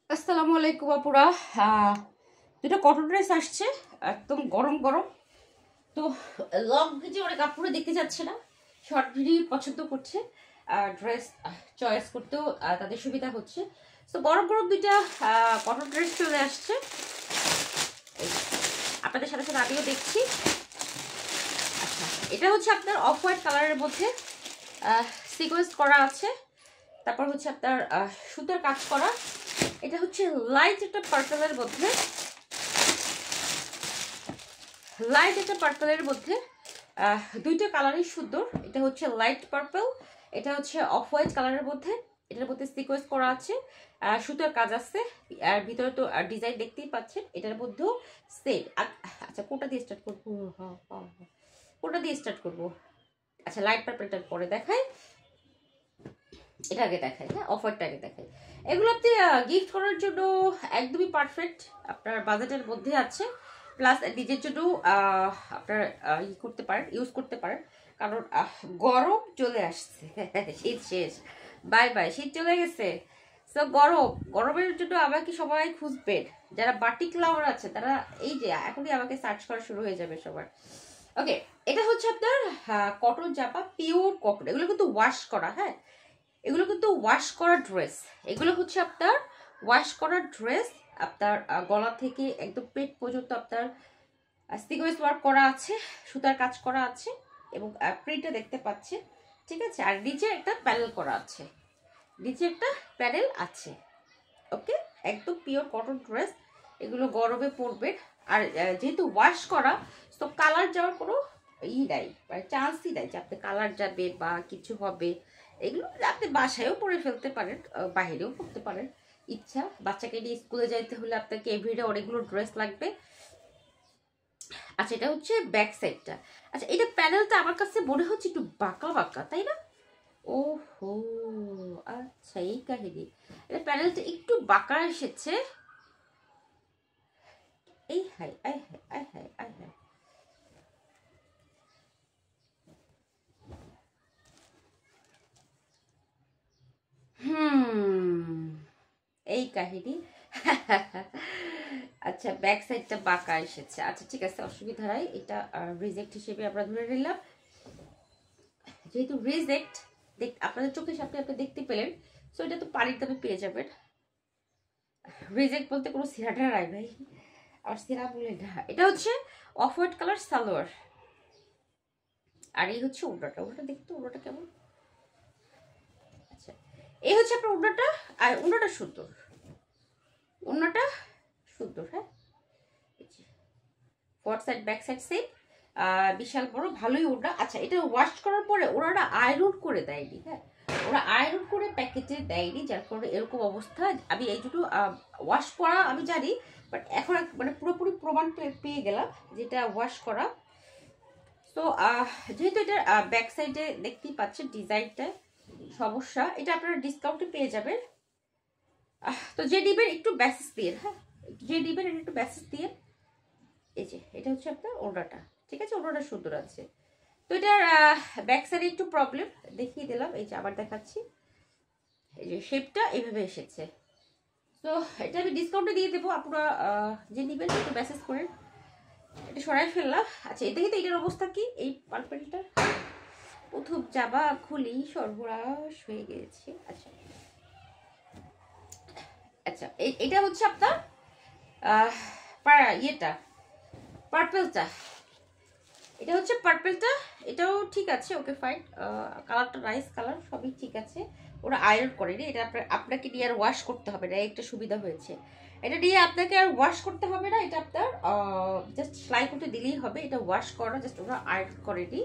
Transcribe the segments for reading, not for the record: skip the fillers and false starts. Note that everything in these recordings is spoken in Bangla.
আসসালামু আলাইকুম আপুরা। দুটো কটন ড্রেস আসছে, একদম গরম গরম। তো লং ভিডিও অনেক আপুরা দেখতে যাচ্ছে না, শর্ট ভিডিও পছন্দ করছে। ড্রেস চয়েস করতেও তাদের সুবিধা হচ্ছে। তো গরম গরম দুইটা কটন ড্রেস চলে আসছে, আপনাদের সাথে সাথে আমিও দেখছি। আচ্ছা, এটা হচ্ছে আপনার অফ হোয়াইট কালারের মধ্যে সিকোয়েন্স করা আছে, তারপর হচ্ছে আপনার সুতার কাজ করা। এটা হচ্ছে লাইট একটা পার্পলের মধ্যে, দুইটা কালারই সুন্দর। এটা হচ্ছে লাইট পার্পল, এটা হচ্ছে অফ হোয়াইট কালারের মধ্যে। এটার মধ্যে সিকোয়েন্স করা আছে, সুতার কাজ আছে, আর ভিতরে তো ডিজাইন দেখতেই পাচ্ছেন। এটার মধ্যেও সেম। আচ্ছা, কোনটা দিয়ে স্টার্ট করবো? কোনটা দিয়ে স্টার্ট করবো? আচ্ছা, লাইট পার্পলটার পরে দেখাই, এটা আগে দেখাই। হ্যাঁ, অফারটা আগে দেখাই। এগুলো আপনি গিফট করার জন্য একদমই পারফেক্ট, আপনার বাজেটের মধ্যে আছে। প্লাস নিজের জন্য আপনার করতে পারেন, ইউজ করতে পারেন। কারণ গরম চলে আসছে, শীত শেষ, বাই বাই, শীত চলে গেছে। সো গরমের জন্য আমাকে সবাই খুঁজবেন। যারা বাটিক লাভার আছে তারা এই যে এখনই আমাকে সার্চ করা শুরু হয়ে যাবে সবার। ওকে, এটা হচ্ছে আপনার কটন জামা, পিওর কটন। এগুলো কিন্তু ওয়াশ করা। হ্যাঁ, এগুলো কিন্তু ওয়াশ করা ড্রেস। এগুলো হচ্ছে আপনার ওয়াশ করা ড্রেস। আপনার গলা থেকে একদম পেট পর্যন্ত আপনার সিকোয়েন্স ওয়ার্ক করা আছে, সুতার কাজ করা আছে, এবং প্রিন্টটা দেখতে পাচ্ছেন। ঠিক আছে, আর নিচে একটা প্যানেল করা আছে, নিচে একটা প্যানেল আছে। ওকে, একদম পিওর কটন ড্রেস। এগুলো গরমে পরবেন। আর যেহেতু ওয়াশ করা, তো কালার যাওয়ার কোনো নাই, মানে চান্সই নাই যে আপনি কালার যাবে বা কিছু হবে। এগুলো আপনি বাসায়ও পরে ফেলতে পারেন, বাহিরেও পরতে পারেন, ইচ্ছা। বাচ্চাকে নিয়ে স্কুলে যাইতে হলে আপনাকে এভরিডে অনেকগুলো ড্রেস লাগবে। আচ্ছা, এটা হচ্ছে ব্যাক সাইডটা। আচ্ছা, এটা প্যানেলটা আমার কাছে মনে হচ্ছে একটু বাঁকা বাঁকা, তাই না? ওহো, আচ্ছা, এই কাহিনী। এটা প্যানেলটা একটু বাঁকা এসেছে। এই হাই, আই হাই, আই হাই, আই হাই। এই কাহিনী। আচ্ছা, ব্যাক সাইডটা বাঁকা এসেছে। আচ্ছা, ঠিক আছে, অসুবিধা নাই। এটা রিজেক্ট হিসেবে আমরা ধরে নিলাম। যেহেতু রিজেক্ট, আপনাদের চোখের সামনে আপনি দেখতে পেলেন, সো এটা তো পানির দামে পেয়ে যাবেন। রিজেক্ট বলতে কোনো সিরাটা নাই ভাই, আর সিরা বলে না। এটা হচ্ছে অফ হোয়াইট কালার সালোয়ার, আর এই হচ্ছে ওড়নাটা। ওড়নাটা দেখতে, ওড়নাটা কেমন। আচ্ছা, এই হচ্ছে আপনার ওড়নাটা। আর ওড়নাটা সুন্দর, ওড়নাটা সুন্দর। হ্যাঁ, front side back side same, বিশাল বড়, ভালোই ওড়না। আচ্ছা, এটা ওয়াশ করার পরে ওরা আয়রন করে দেয়নি। হ্যাঁ, ওরা আয়রন করে প্যাকেটে দেয়নি, যার কারণে এরকম অবস্থা। আমি এই দুটো ওয়াশ করা আমি জানি, বাট এখন মানে পুরোপুরি প্রমাণ পেয়ে গেলাম যেটা ওয়াশ করা। তো যেহেতু এটা ব্যাক সাইডে দেখতেই পাচ্ছেন ডিজাইনটা সমস্যা, এটা আপনারা ডিসকাউন্টে পেয়ে যাবেন। তো যে দিবেন একটু ব্যাসেস দিয়ে। হ্যাঁ, যে দিবেন একটু ব্যাসেস দিয়ে। এই যে এটা হচ্ছে আপনার ওড়নাটা। ঠিক আছে, ওড়নাটা সুন্দর আছে। তো এটার ব্যাক সাইডে একটু প্রবলেম দেখিয়ে দিলাম। এই যে আবার দেখাচ্ছি, এই যে শেপটা এইভাবে এসেছে। তো এটা আমি ডিসকাউন্টে দিয়ে দেবো, আপনারা যে নিবেন একটু মেসেজ করেন। এটা সরাই ফেললাম। আচ্ছা, দেখি তো এটার অবস্থা কি। এই পার্পেলটা প্রথম জামা খুলি সর্বনাশ হয়ে গেছে। আচ্ছা আচ্ছা, এটা হচ্ছে আপনার ইয়েটা, পার্পেলটা। এটা হচ্ছে পার্পেলটা। এটাও ঠিক আছে, ওকে ফাইন। কালারটা নাইস কালার, সবই ঠিক আছে। ওরা আয়রন করেনি। এটা আপনাকে নিয়ে আর ওয়াশ করতে হবে না, একটা সুবিধা হয়েছে। এটা নিয়ে আপনাকে আর ওয়াশ করতে হবে না, এটা আপনার জাস্ট সেলাই করতে দিলেই হবে। এটা ওয়াশ করা, জাস্ট ওরা আয়রন করেনি।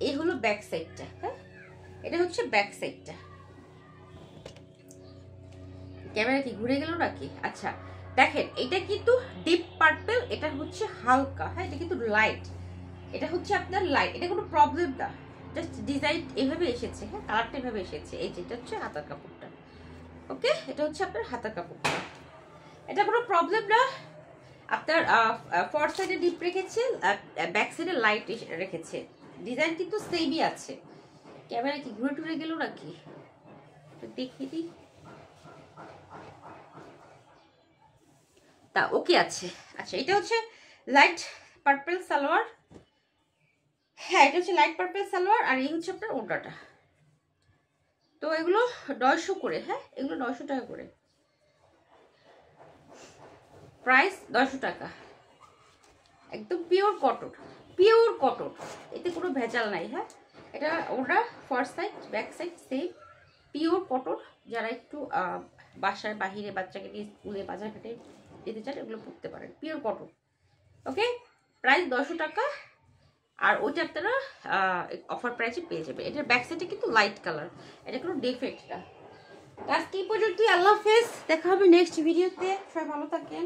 এই হলো ব্যাক সাইডটা। হ্যাঁ, এটা হচ্ছে ব্যাক সাইডটা। ক্যামেরা কি ঘুরে গেল নাকি? আচ্ছা, দেখেন, এটা কিন্তু ডিপ পার্পল, এটা হচ্ছে হালকা। হ্যাঁ, এটা কিন্তু লাইট, এটা হচ্ছে আপনার লাইট। এটা কোনো প্রবলেম না, জাস্ট ডিজাইন এভাবে এসেছে। হ্যাঁ, কালারটা এভাবে এসেছে। এই যেটা হচ্ছে হাতার কাপড়টা। ওকে, এটা হচ্ছে আপনার হাতার কাপড়টা। এটা কোনো প্রবলেম না। আপনার ফ্রন্ট সাইডে ডিপ রেখেছে, ব্যাক সাইডে লাইট রেখেছে। ডিজাইন কিন্তু সেমই আছে। ক্যামেরা কি ঘুরে টুরে গেল নাকি? দেখিয়ে দিই। তা ওকে আছে। আচ্ছা এটা হচ্ছে লাইট পার্পল সালোয়ার, হ্যাঁ এটা হচ্ছে লাইট পার্পল সালোয়ার, আর এই হচ্ছে আপনার ওড়নাটা। তো এগুলো 900 করে, হ্যাঁ এগুলো 900 টাকা করে, প্রাইস 900 টাকা, একদম পিওর কটন, পিওর কটন, এতে কোনো ভেজাল নাই। হ্যাঁ এটা ওড়না first side back side same pure cotton. যারা একটু বাসার বাহিরে বাচ্চাকে নিয়ে স্কুলে বাজার ঘাটে যেতে চান এগুলো পরতে পারেন, পিওর কটন। ওকে, প্রাইস 900 টাকা। আর ওইটা আপনারা অফার প্রাইসে পেয়ে যাবে। এটার ব্যাক সাইডে কিন্তু লাইট কালার, এটা কোনো ডিফেক্ট না। আজকে এই পর্যন্তই, আল্লাহ হাফেজ, দেখা হবে নেক্সট ভিডিওতে, সবাই ভালো থাকেন।